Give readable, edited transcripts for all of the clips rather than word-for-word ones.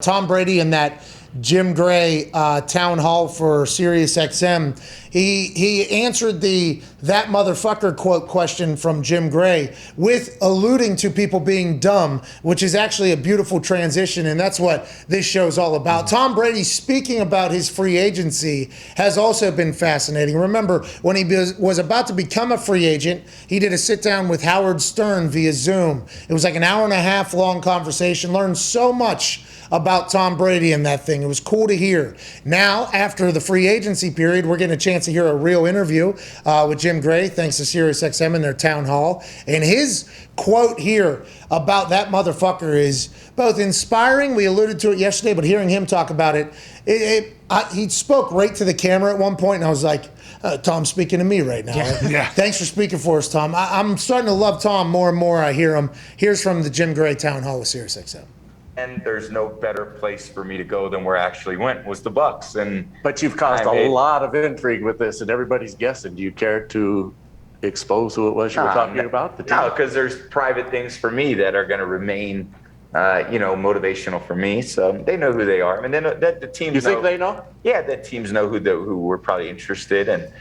Tom Brady in that Jim Gray town hall for Sirius XM, he answered that motherfucker quote question from Jim Gray with alluding to people being dumb, which is actually a beautiful transition, and that's what this show's all about. Tom Brady speaking about his free agency has also been fascinating. Remember, when he was about to become a free agent, he did a sit-down with Howard Stern via Zoom. It was like an hour and a half long conversation, learned so much about Tom Brady and that thing. It was cool to hear. Now, after the free agency period, we're getting a chance to hear a real interview with Jim Gray, thanks to SiriusXM and their town hall. And his quote here about that motherfucker is both inspiring. We alluded to it yesterday, but hearing him talk about it, he spoke right to the camera at one point, and I was like, Tom's speaking to me right now. Yeah. Thanks for speaking for us, Tom. I'm starting to love Tom more and more. I hear him. Here's from the Jim Gray town hall with SiriusXM. And there's no better place for me to go than where I actually went, was the Bucs. But you've caused a lot of intrigue with this, and everybody's guessing. Do you care to expose who it was you were talking about? No, because there's private things for me that are going to remain, motivational for me. So they know who they are. I mean, they know that the teams. You think they know? Yeah, the teams know who we're probably interested in.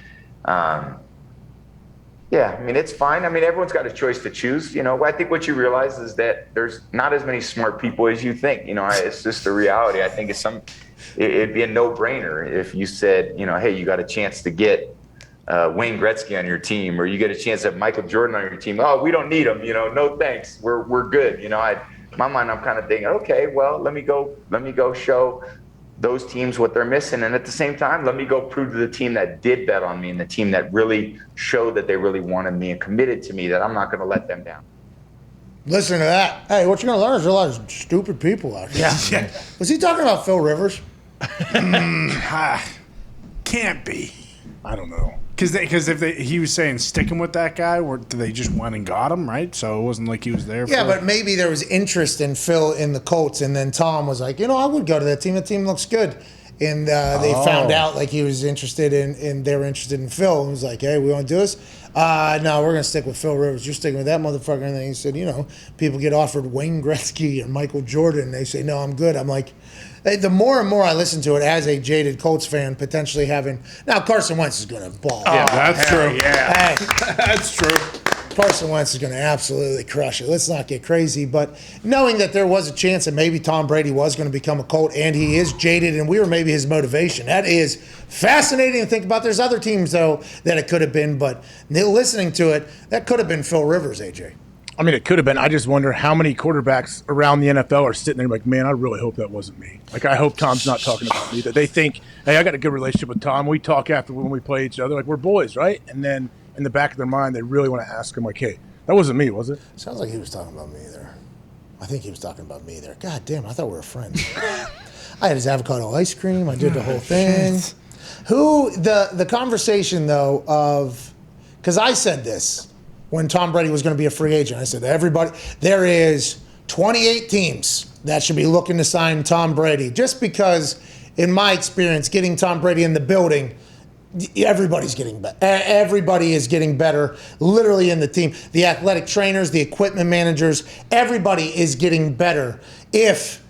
Yeah, I mean, it's fine. I mean, everyone's got a choice to choose. I think what you realize is that there's not as many smart people as you think. It's just the reality. I think it'd be a no-brainer if you said, hey, you got a chance to get Wayne Gretzky on your team, or you get a chance to have Michael Jordan on your team. Oh, we don't need him. No thanks. We're good. In my mind, I'm kind of thinking, okay, well, let me go show those teams what they're missing, and at the same time, let me go prove to the team that did bet on me and the team that really showed that they really wanted me and committed to me that I'm not going to let them down. Listen to that. Hey, what you're going to learn is there's a lot of stupid people out here. Yeah. Was he talking about Phil Rivers? Can't be. I don't know. Because if he was saying sticking with that guy, they just went and got him, right? So it wasn't like he was there. Yeah, but maybe there was interest in Phil in the Colts, and then Tom was like, I would go to that team. The team looks good. And they found out like he was interested in they were interested in Phil, and was like, hey, we want to do this? No, we're going to stick with Phil Rivers. You're sticking with that motherfucker. And then he said, people get offered Wayne Gretzky or Michael Jordan, and they say, no, I'm good. I'm like, the more and more I listen to it as a jaded Colts fan, potentially having now Carson Wentz is going to ball. Yeah, that's true. Yeah, That's true. Carson Wentz is going to absolutely crush it. Let's not get crazy, but knowing that there was a chance that maybe Tom Brady was going to become a Colt, and he is jaded, and we were maybe his motivation. That is fascinating to think about. There's other teams though that it could have been, but listening to it, that could have been Phil Rivers, AJ. I mean, it could have been. I just wonder how many quarterbacks around the NFL are sitting there like, man, I really hope that wasn't me. Like, I hope Tom's not talking about me. That they think, hey, I got a good relationship with Tom. We talk after when we play each other. Like, we're boys, right? And then in the back of their mind, they really want to ask him, like, hey, that wasn't me, was it? Sounds like he was talking about me there. I think he was talking about me there. God damn, I thought we were friends. I had his avocado ice cream. I did the whole thing. The conversation, though, of – because I said this when Tom Brady was going to be a free agent. I said, there is 28 teams that should be looking to sign Tom Brady, just because, in my experience, getting Tom Brady in the building – everybody's getting better. Everybody is getting better, literally in the team. The athletic trainers, the equipment managers, everybody is getting better if,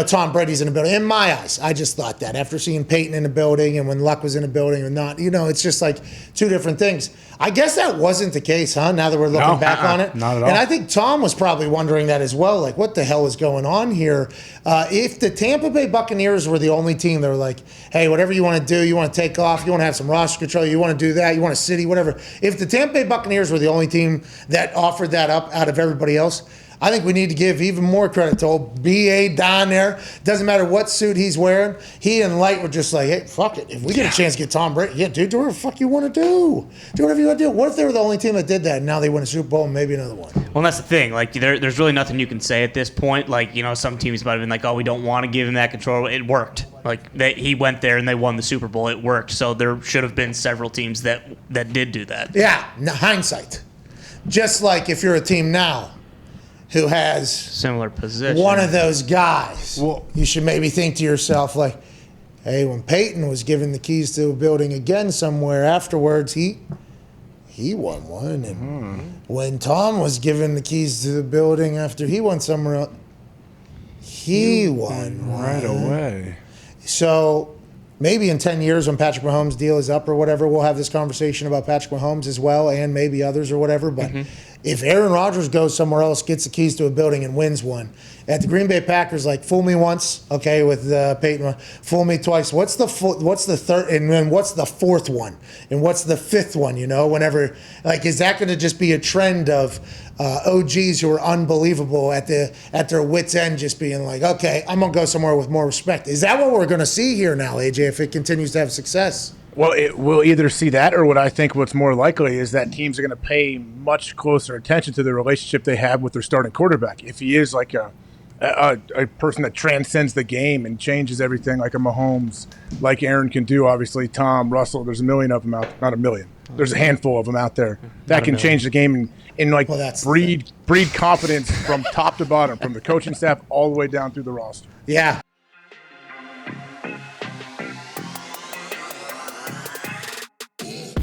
Tom Brady's in the building. In my eyes, I just thought that after seeing Peyton in the building and when Luck was in the building or not, it's just like two different things. I guess that wasn't the case, huh? Now that we're looking back on it. Not at all. And I think Tom was probably wondering that as well. Like, what the hell is going on here? If the Tampa Bay Buccaneers were the only team that were like, hey, whatever you want to do, you want to take off, you want to have some roster control, you want to do that, you want a city, whatever. If the Tampa Bay Buccaneers were the only team that offered that up out of everybody else, I think we need to give even more credit to old B.A. down there. Doesn't matter what suit he's wearing. He and Light were just like, hey, fuck it. If we get a chance to get Tom Brady, dude, do whatever the fuck you want to do. Do whatever you want to do. What if they were the only team that did that and now they win a Super Bowl and maybe another one? Well, that's the thing. Like, there's really nothing you can say at this point. Like, some teams might have been like, oh, we don't want to give him that control. It worked. Like, he went there and they won the Super Bowl. It worked. So there should have been several teams that did do that. Yeah, hindsight. Just like if you're a team now who has similar position, one of those guys, you should maybe think to yourself, like, hey, when Peyton was given the keys to a building again somewhere afterwards, he won one. And when Tom was given the keys to the building after he won somewhere else, He won right away. So maybe in 10 years when Patrick Mahomes' deal is up or whatever, we'll have this conversation about Patrick Mahomes as well, and maybe others or whatever. But if Aaron Rodgers goes somewhere else, gets the keys to a building and wins one, at the Green Bay Packers, like, fool me once, okay, with Peyton, fool me twice. What's the third, and then what's the fourth one, and what's the fifth one? You know, whenever, like, is that going to just be a trend of OGs who are unbelievable at their wits' end, just being like, okay, I'm gonna go somewhere with more respect? Is that what we're going to see here now, AJ, if it continues to have success? Well, we'll either see that, or what I think what's more likely is that teams are going to pay much closer attention to the relationship they have with their starting quarterback. If he is like a person that transcends the game and changes everything, like a Mahomes, like Aaron can do, obviously, Tom, Russell, there's a million of them out, not a million. There's a handful of them out there that can change the game and like breed confidence from top to bottom, from the coaching staff all the way down through the roster. Yeah,